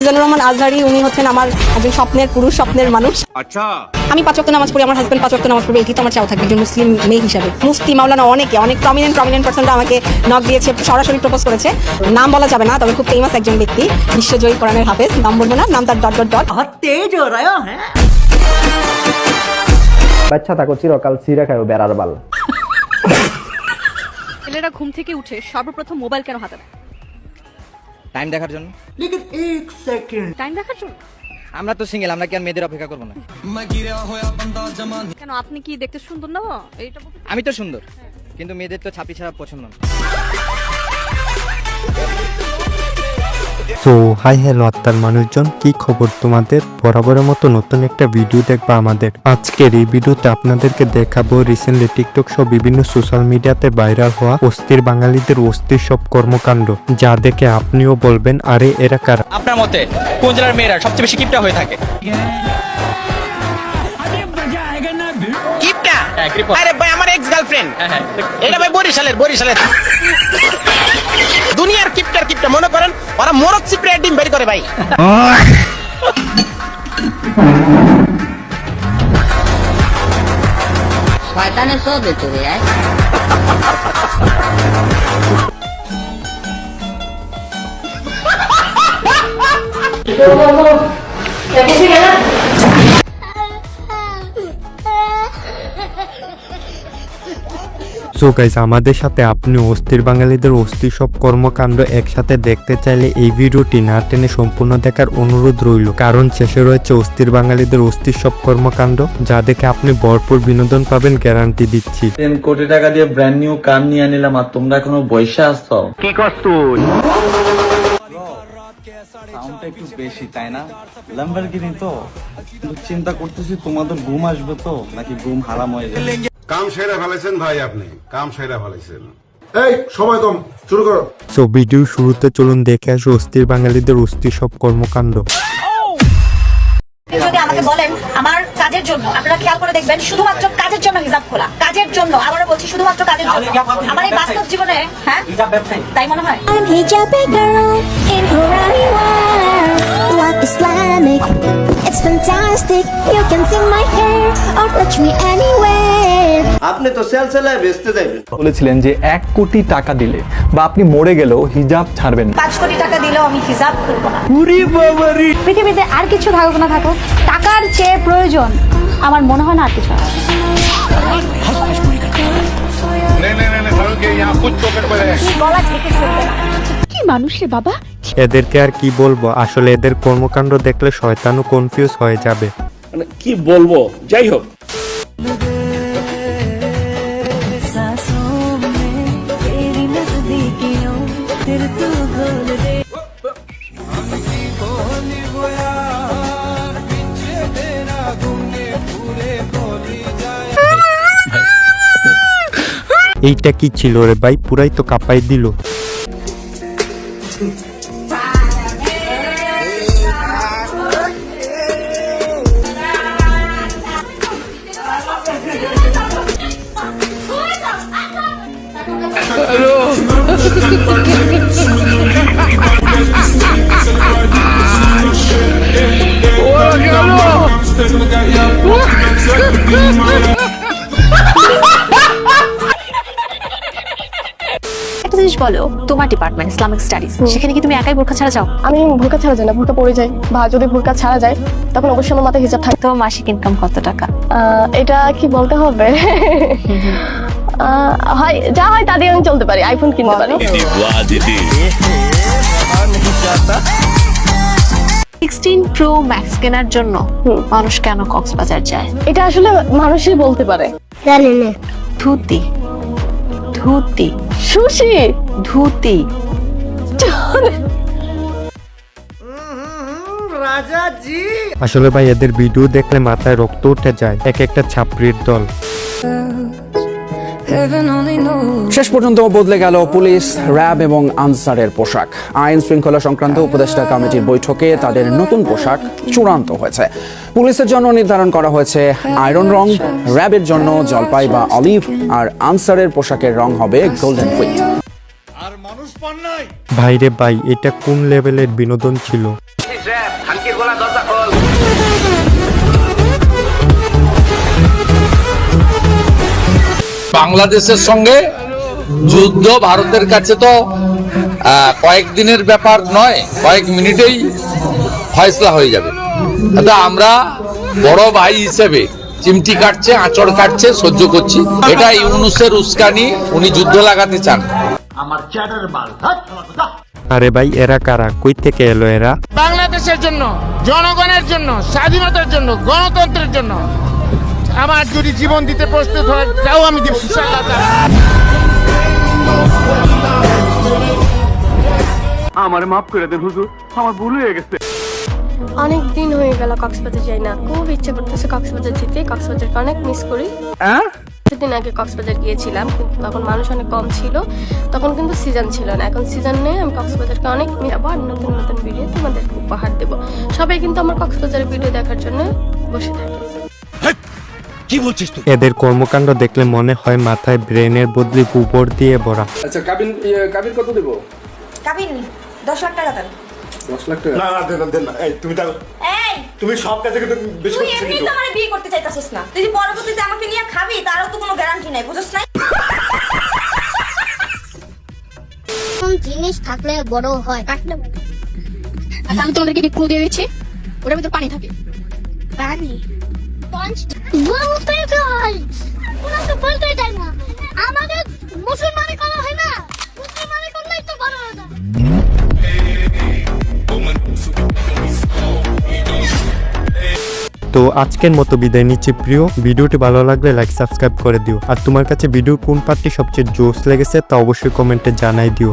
মিজানুর রহমান আজহারি, উনি হচ্ছেন আমার একজন স্বপ্নের পুরুষ, স্বপ্নের মানুষ। আচ্ছা, আমি 5 ওয়াক্ত নামাজ পড়ি, আমার হাজবেন্ড 5 ওয়াক্ত নামাজ পড়বে, এটি তো আমার চাওয়া থাকবে একজন মুসলিম মেয়ে হিসাবে। মুফতি মাওলানা অনেক প্রমিনেন্ট পার্সনরা আমাকে নক দিয়েছে, সরাসরি প্রপোজ করেছে। নাম বলা যাবে না, তবে খুব ফেমাস একজন ব্যক্তি, বিশ্বজয়ী কোরআনের হাফেজ। নাম বলবো না, নাম তার ... তেজ হো রহা হ্যাঁ। বাচ্চা থাকো চিরকাল সিরা খাও বেড়ার বাল। ছেলেরা ঘুম থেকে উঠে সর্বপ্রথম মোবাইল কেন হাতে নেয়? টাইম দেখার জন্য। লেকিন এক সেকেন্ড, টাইম দেখার জন্য? আমরা তো সিঙ্গেল, আমরা কি আর মেয়েদের অপেক্ষা করবো না? কেন, আপনি কি দেখতে সুন্দর না? এইটা বলতে আমি তো সুন্দর, কিন্তু মেয়েদের তো ছাপি ছাড়া পছন্দ না। সো হাই হ্যালো আত্মার মানুষজন, কি খবর তোমাদের? বরাবরের মতো নতুন একটা ভিডিও দেখবা আমাদের। আজকের এই ভিডিওতে আপনাদেরকে দেখাবো রিসেন্টলি টিকটক সহ বিভিন্ন সোশ্যাল মিডিয়াতে ভাইরাল হওয়া অস্থির বাঙালিদের অস্থির সব কর্মকাণ্ড, যা দেখে আপনিও বলবেন আরে এরা কারা। আপনার মতে কোন জেলার মেয়েরা সবচেয়ে বেশি কিপটা হয়ে থাকে? কিপটা? আরে ভাই, আমার এক্স গার্লফ্রেন্ড। এটা ভাই বরিশালের দুনিয়ার কিপটা মনে করেন ওরা মোরগ চিপড়ে ডিম বের করে ভাই। শয়তানের সব ভেতরে আয়। সো গাইস, আমাদের সাথে আপনি অস্থির বাঙালিদের অস্থির সব কর্মকাণ্ড একসাথে দেখতে চাইলে এই ভিডিওটি না টেনে সম্পূর্ণ দেখার অনুরোধ রইল, কারণ শেষে রয়েছে অস্থির বাঙালিদের অস্থির সব কর্মকাণ্ড, যা দেখে আপনি ভরপুর বিনোদন পাবেন, গ্যারান্টি দিচ্ছি। 10 কোটি টাকা দিয়ে ব্র্যান্ড নিউ কার নিয়ে নিলাম আর তোমরা এখনো বসে আসছো। কি করছ তুই? সাউন্ডটা একটু বেশি তাই না? ল্যাম্বরগিনি তো, কিন্তু চিন্তা করতেছি তোমাদের ঘুম আসবে তো নাকি ঘুম হারাম হয়ে যাবে। কাম সেরা ফেলেছেন ভাই, আপনি কাম সেরা ফেলেছেন। এই সময় কম, শুরু করো। সো ভিডিও শুরুতে চলুন দেখে আসো অস্থির বাঙালিদের অস্থির সব কর্মকাণ্ড। যদি আমাকে বলেন আমার কাজের জন্য, আপনারা খেয়াল করে দেখবেন শুধুমাত্র কাজের জন্য হিজাব খোলা, কাজের জন্য, আবারও বলছি শুধুমাত্র কাজের জন্য। আমার এই বাস্তব জীবনে হ্যাঁ তাই মনে হয়। আপনি তো সেলসেলায় বেচতে যাবেন। বলেছিলেন যে 1 কোটি টাকা দিলে বা আপনি মরে গেলেও হিজাব ছাড়বেন। 5 কোটি টাকা দিলেও আমি হিজাব করব না। পৃথিবীতে আর কিছু থাকুক না থাকুক, টাকার চেয়ে প্রয়োজন আমার মনে হয় না আর কিছু আছে। গলা ঢেকে চলবে না। কি মানুষ রে বাবা। এদেরকে আর কি বলবো, আসলে এদের কর্মকাণ্ড দেখলে শয়তানও কনফিউজ হয়ে যাবে। মানে কি বলবো, যাই হোক। এইটা কি ছিল রে ভাই, পুরাই তো কাঁপাই দিল। বলো, তোমার ডিপার্টমেন্ট ইসলামিক স্টাডিজ, সেখানে কি তুমি একাই বোরকা ছাড়া যাও? আমি বোরকা ছাড়া যাই না, বোরকা পরে যাই, বা যদি বোরকা ছাড়া যায় তখন অবশ্যই আমার মাথায় হিজাব থাকে। তো মাসিক ইনকাম কত টাকা? এটা কি বলতে হবে? হয় যা হয় তা দিয়ে আমি চলতে পারি, আইফোন কিনতে পারি। 16 প্রো ম্যাক্স কেনার জন্য মানুষ কেন কক্সবাজার যায়? এটা আসলে মানুষই বলতে পারে। জানি না। ধুতি সুশি ধুতি। আসলে ভাই এদের ভিডিও দেখলে মাথায় রক্ত উঠে যায়, এক একটা ছাপড়ির দল। শেষ পর্যন্ত বদলে গেল পুলিশ, র্যাব এবং আনসারের পোশাক। আইন শৃঙ্খলা সংক্রান্ত উপদেষ্টা কমিটির বৈঠকে তাদের নতুন পোশাক চূড়ান্ত হয়েছে। পুলিশের জন্য নির্ধারণ করা হয়েছে আয়রন রং, র্যাবের জন্য জলপাই বা অলিভ, আর আনসারের পোশাকের রং হবে গোল্ডেন হুইট। ভাইরে ভাই, এটা কোন লেভেলের বিনোদন ছিল? বাংলাদেশের সঙ্গে যুদ্ধ ভারতের কাছে তো কয়েকদিনের ব্যাপার নয়, কয়েক মিনিটেই ফয়সলা হয়ে যাবে। আমরা বড় ভাই হিসেবে চিমটি কাটছে, আঁচড় কাটছে, সহ্য করছি। এটা ইউনূসের উস্কানি, উনি যুদ্ধ লাগাতে চান। আরে ভাই এরা কারা, কই থেকে এলো এরা? বাংলাদেশের জন্য, জনগণের জন্য, স্বাধীনতার জন্য, গণতন্ত্রের জন্য আমার যদি জীবন দিতে প্রস্তুত হয় তাও আমি দিব ইনশাআল্লাহ। আমার মাফ করে দেন হুজুর, আমার ভুল হয়ে গেছে। অনেক দিন হয়ে গেল কক্সবাজার যাই না, খুব ইচ্ছে করতেছে কক্সবাজার যেতে। কক্সবাজারকে অনেক মিস করি। কিছুদিন আগে কক্সবাজার গিয়েছিলাম, কিন্তু তখন মানুষ অনেক কম ছিল, তখন কিন্তু সিজন ছিল না। এখন সিজন নেই, আমি কক্সবাজারকে অনেক আবার নতুন নতুন ভিডিও তোমাদেরকে উপহার দেবো। সবাই কিন্তু আমার কক্সবাজারের ভিডিও দেখার জন্য বসে থাকে। এদের কর্মকাণ্ড দেখলে মনে হয় মাথায় ব্রেনের বদলে গোবর দিয়ে ভরা। আচ্ছা কাবিন কত দেব? কাবিন 10 লাখ টাকা দেন। 10 লাখ টাকা? না দেন না। এই তুমি সব কাজে কিন্তু বেশি তুই এমনি তো আমারে বিয়ে করতে চাইতাছিস না, তুই যে পরবর্তীতে আমাকে নিয়ে খাবি তারও তো কোনো গ্যারান্টি নাই, বুঝছ না? জিনিস থাকলে বড় হয়। আমি তোমাদেরকে একটু ক্লু দিয়ে দিচ্ছি, ওটার ভিতরে পানি থাকে। পানি বলতে হয়, ওরা তো বলতে চায় না। আমাদের মুসলমানি করা হয় না, মুসলমানি করলেই তো বড় হয় না। তো আজকের মতো বিদায় নিচ্ছি প্রিয়। ভিডিওটি ভালো লাগলে লাইক সাবস্ক্রাইব করে দিও। আর তোমার কাছে ভিডিওর কোন পার্টটি সবচেয়ে জোশ লেগেছে তা অবশ্যই কমেন্টে জানাই দিও।